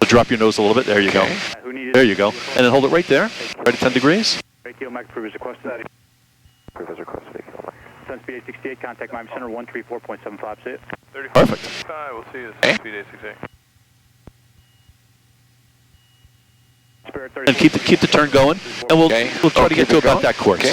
So drop your nose a little bit. There you go. There you go. And then hold it right there. Right at 10 degrees. Previous request. Previous request. Sun speed 868. Contact Miami Center 134.75. See it. Perfect. We'll see you. Sun speed 868. And keep the turn going. And we'll try to get to about that course. Okay.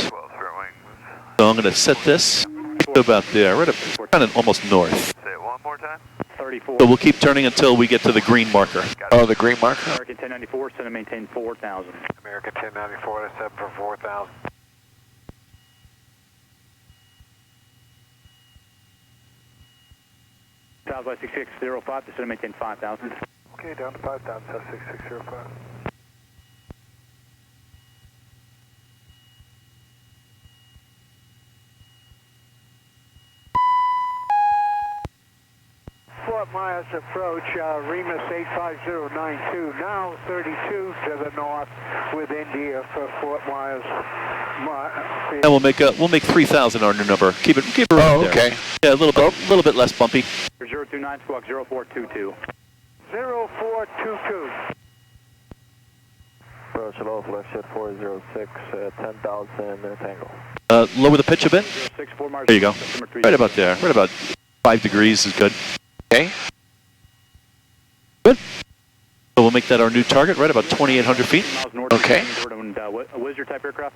So I'm going to set this to about there, right up, kind of almost north. Say it one more time. 34. So we'll keep turning until we get to the green marker. Oh, the green marker? American 1094, send and maintain 4,000. American 1094, I set for 4,000. South by 6605, to send and maintain 5,000. Okay, down to 5,000, South 6605. Fort Myers approach, Remus 85092, now 32 to the north with India for Fort Myers. And we'll make 3,000 our new number. Keep it around there. Okay. Yeah, a little bit less bumpy. 029, squawk 0422. 0422. Approach low, left shed 406, 10,000 tango. Lower the pitch a bit. 06, Fort Myers. There you go. Right about there. Right about 5 degrees is good. Okay. Good. So we'll make that our new target, right about 2,800 feet. Okay. Wizard type aircraft.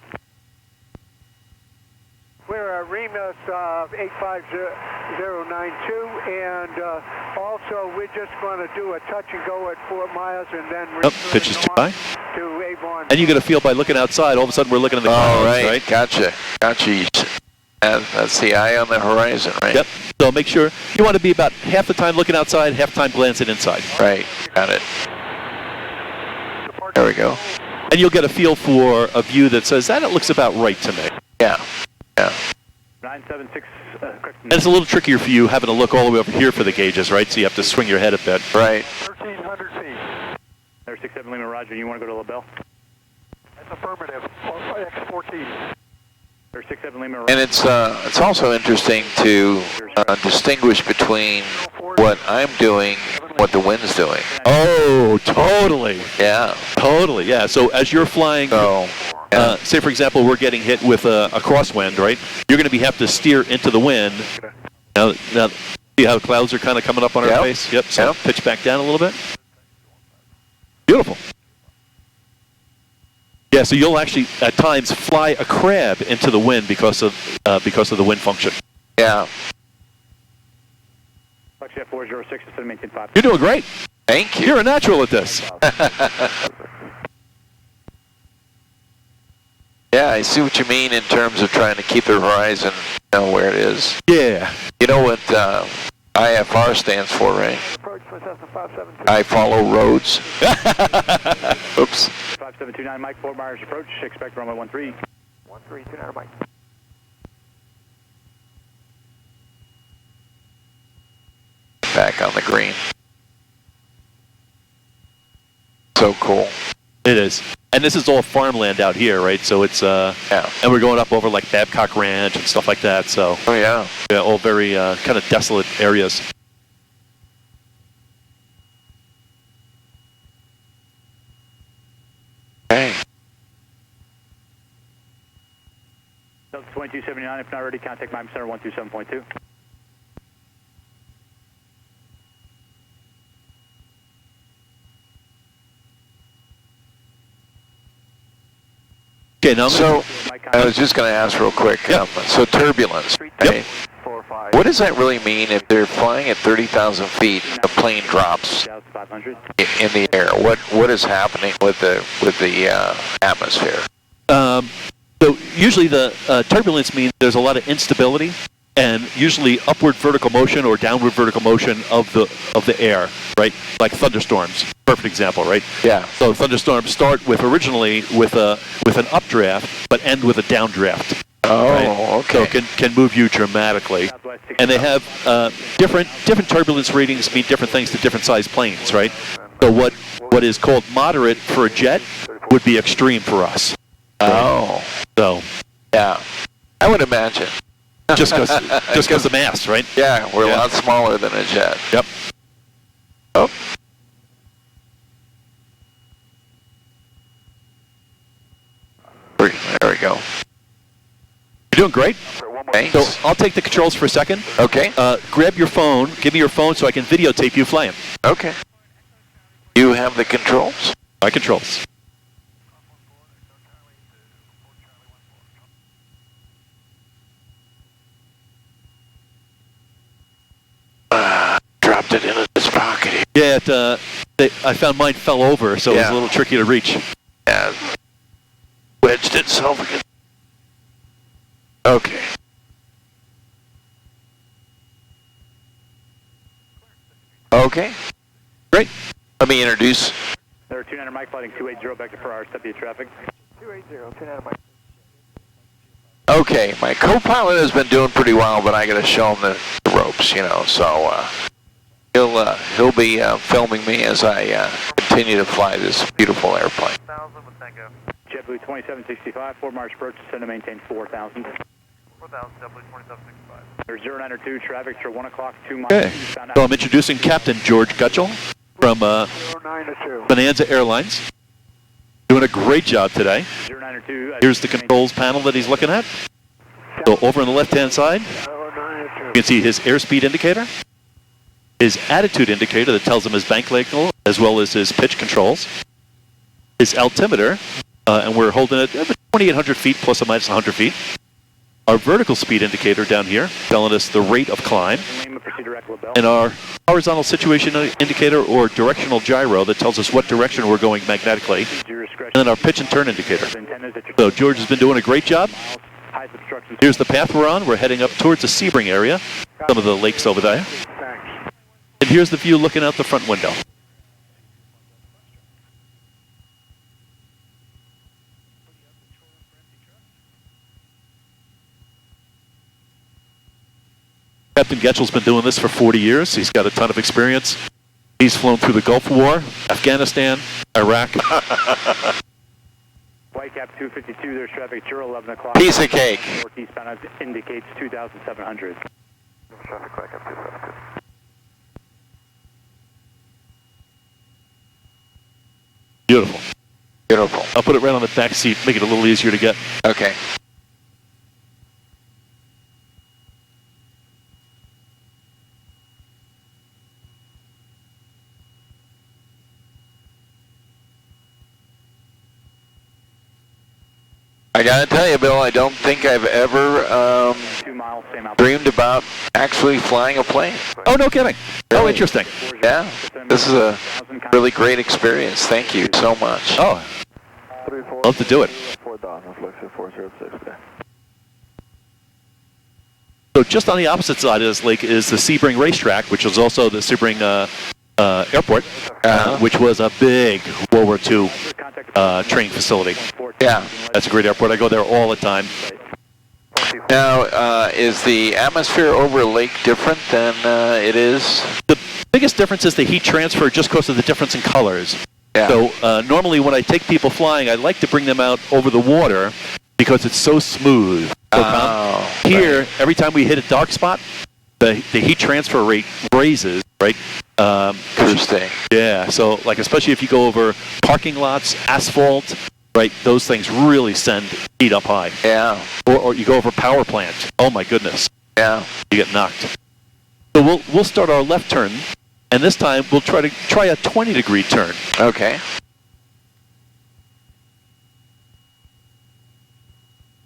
We're Remus 85092, and also we're just going to do a touch and go at Fort Myers and then Pitch is too high. to Avon. And you get a feel by looking outside. All of a sudden we're looking at the clouds, right? Gotcha. That's the eye on the horizon, right? Yep. So make sure you want to be about half the time looking outside, half the time glancing inside. Right. Got it. There we go. And you'll get a feel for a view that says, that looks about right to me. Yeah. Yeah. 976. And it's a little trickier for you having to look all the way over here for the gauges, right? So you have to swing your head a bit. Right. 1,300 feet. There's 67 Lima, Roger. You want to go to LaBelle? That's affirmative. X14. There's 67 Lima. And it's also interesting to distinguish between what I'm doing and what the wind's doing. Oh, totally. Yeah. Totally, yeah. So as you're flying, So, say for example, we're getting hit with a crosswind, right? You're going to have to steer into the wind. Now see how clouds are kind of coming up on our face? Yep. So pitch back down a little bit. Beautiful. Yeah, so you'll actually at times fly a crab into the wind because of the wind function. yeah. Foxtrot 406, to maintain 5. You're doing great. Thank you. You're a natural at this. Yeah, I see what you mean in terms of trying to keep the horizon, where it is. Yeah. You know what IFR stands for, right? I follow roads. Oops. 5729, Mike, Fort Myers approach. Expect runway 13. 1329, Mike. Back on the green. So cool. It is. And this is all farmland out here, right? So it's, Yeah. and we're going up over like Babcock Ranch and stuff like that. So, Oh, yeah. yeah, all very kind of desolate areas. Okay. Delta 2279, if not ready, contact Miami Center 127.2. Okay, now So, I was just going to ask real quick. Yep. So turbulence. Yep. What does that really mean if they're flying at 30,000 feet, the plane drops 500. in the air? What is happening with the atmosphere? So usually the turbulence means there's a lot of instability, and usually upward vertical motion or downward vertical motion of the air, right? Like thunderstorms, perfect example, right? Yeah. So thunderstorms start originally with an updraft, but end with a downdraft. Oh, right? okay. So it can move you dramatically, and they have different turbulence readings mean different things to different size planes, right? So what is called moderate for a jet would be extreme for us. Oh. So Yeah. I would imagine. just because the mass, right? Yeah, we're Yeah. a lot smaller than a jet. Yep. Oh. go. You're doing great. Thanks. So I'll take the controls for a second. Okay. Grab your phone. Give me your phone so I can videotape you flying. Okay. You have the controls? My controls. Dropped it into this pocket. Yeah, I found mine fell over, so it was a little tricky to reach. Yeah. Wedged itself against. Okay. Okay. Great. Let me introduce. There, 29er Mike, flighting 280 back to 4 hours, step via traffic. 280, 29er Mike. Okay, my co-pilot has been doing pretty well, but I got to show him the ropes, you know. So he'll be filming me as I continue to fly this beautiful airplane. JetBlue 2765, Fort Myers approach, descend to maintain 4,000. 4,000, JetBlue 2765. There's 092, traffic for 1 o'clock, 2 miles. Okay. Eastbound So I'm introducing Captain George Gutschel from 092. Bonanza Airlines. Doing a great job today. 092. Here's the controls panel that he's looking at. So over on the left-hand side, 092. you can see his airspeed indicator, his attitude indicator that tells him his bank angle, as well as his pitch controls, his altimeter, and we're holding it at 2,800 feet plus or minus 100 feet. Our vertical speed indicator down here telling us the rate of climb, Lima, proceed direct LaBelle. and our horizontal situation indicator or directional gyro that tells us what direction we're going magnetically, Your discretion. and then our pitch and turn indicator. Intended that your So George has been doing a great job. highest obstruction. Here's the path we're on. We're heading up towards the Sebring area, some of the lakes over there. Thanks. And here's the view looking out the front window. Captain Getchel's been doing this for 40 years. He's got a ton of experience. He's flown through the Gulf War, Afghanistan, Iraq. Whitecap 252, there's traffic at 11 o'clock. Piece of cake. Northeastbound indicates 2,700. Traffic back up 2,700. Beautiful. Beautiful. I'll put it right on the back seat, make it a little easier to get. Okay. I gotta tell you, Bill, I don't think I've ever 2 miles, same altitude. dreamed about actually flying a plane. Oh, no kidding. Oh, Really? interesting. Yeah, this is a really great experience. Thank you so much. Oh, love to do it. 4,000, flex 406. So just on the opposite side of this lake is the Sebring racetrack, which is also the Sebring airport, which was a big World War II training facility. Yeah. That's a great airport. I go there all the time. Now, is the atmosphere over a lake different than it is? The biggest difference is the heat transfer just because of the difference in colors. Yeah. So normally when I take people flying, I like to bring them out over the water because it's so smooth. So calm. Here, every time we hit a dark spot, the heat transfer rate raises, right? Interesting. Yeah, so like especially if you go over parking lots, asphalt, right? Those things really send heat up high. Yeah. Or you go over power plant. Oh my goodness, Yeah. you get knocked. So we'll start our left turn, and this time we'll try a 20-degree turn. Okay.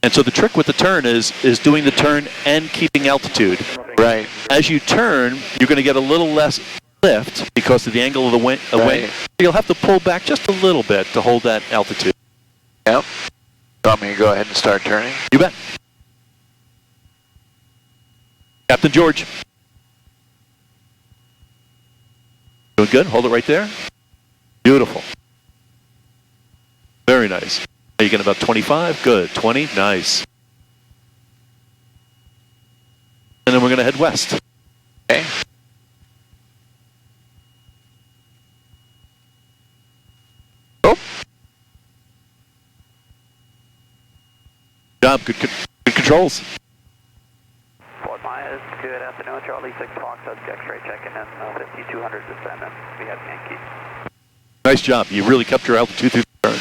And so the trick with the turn is doing the turn and keeping altitude. Right. As you turn, you're going to get a little less lift because of the angle of the wing. Right. You'll have to pull back just a little bit to hold that altitude. Yep. Want me to go ahead and start turning? You bet. Captain George. Doing good? Hold it right there. Beautiful. Very nice. Are you getting about 25? Good. 20? Nice. And then we're going to head west. Okay. Oh. Job. Good controls. Fort Myers, good afternoon. Charlie 6 Fox, that's X-ray checking in, 5200 descendant. We have Yankee. Nice job. You really kept your altitude through the turn.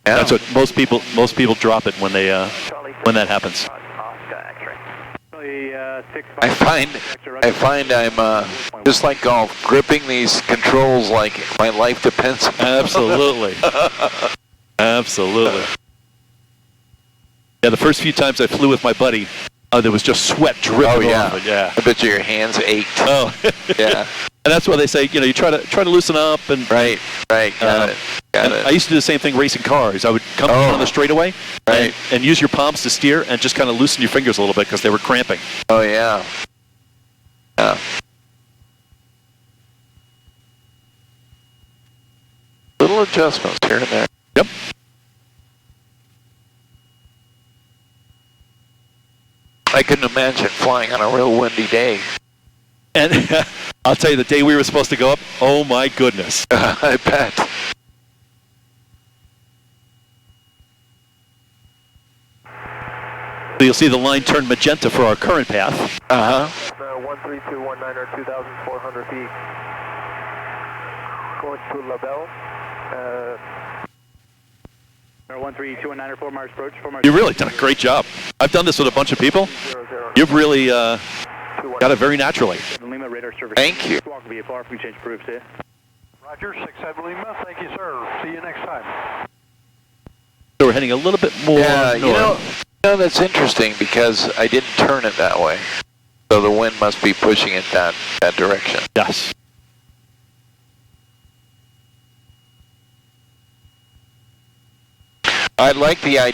Yeah. That's what most people drop it when they when that happens. Oscar X-ray. I find I'm just like golf, gripping these controls like my life depends on it. Absolutely. Absolutely. Yeah, the first few times I flew with my buddy, there was just sweat dripping off it. Yeah. I bet you your hands ached. Oh. Yeah. And that's why they say, you try to loosen up and. Right. Got it. I used to do the same thing racing cars. I would come on the straightaway and use your palms to steer and just kind of loosen your fingers a little bit because they were cramping. Oh, yeah. Yeah. Little adjustments here and there. Yep. I couldn't imagine flying on a real windy day. And I'll tell you, the day we were supposed to go up, oh my goodness. I bet. So you'll see the line turn magenta for our current path. 13219 or 2,400 feet. Going to La Belle. 13219 or 4 miles approach. 4 miles. You've really done a great job. I've done this with a bunch of people. You've really got it very naturally. Lima radar service. Thank you. Walk will be far from change proofs here. Roger, 67 Lima. Thank you, sir. See you next time. So we're heading a little bit more Yeah, north. you know, that's interesting because I didn't turn it that way. So the wind must be pushing it that direction. Yes. I like the idea.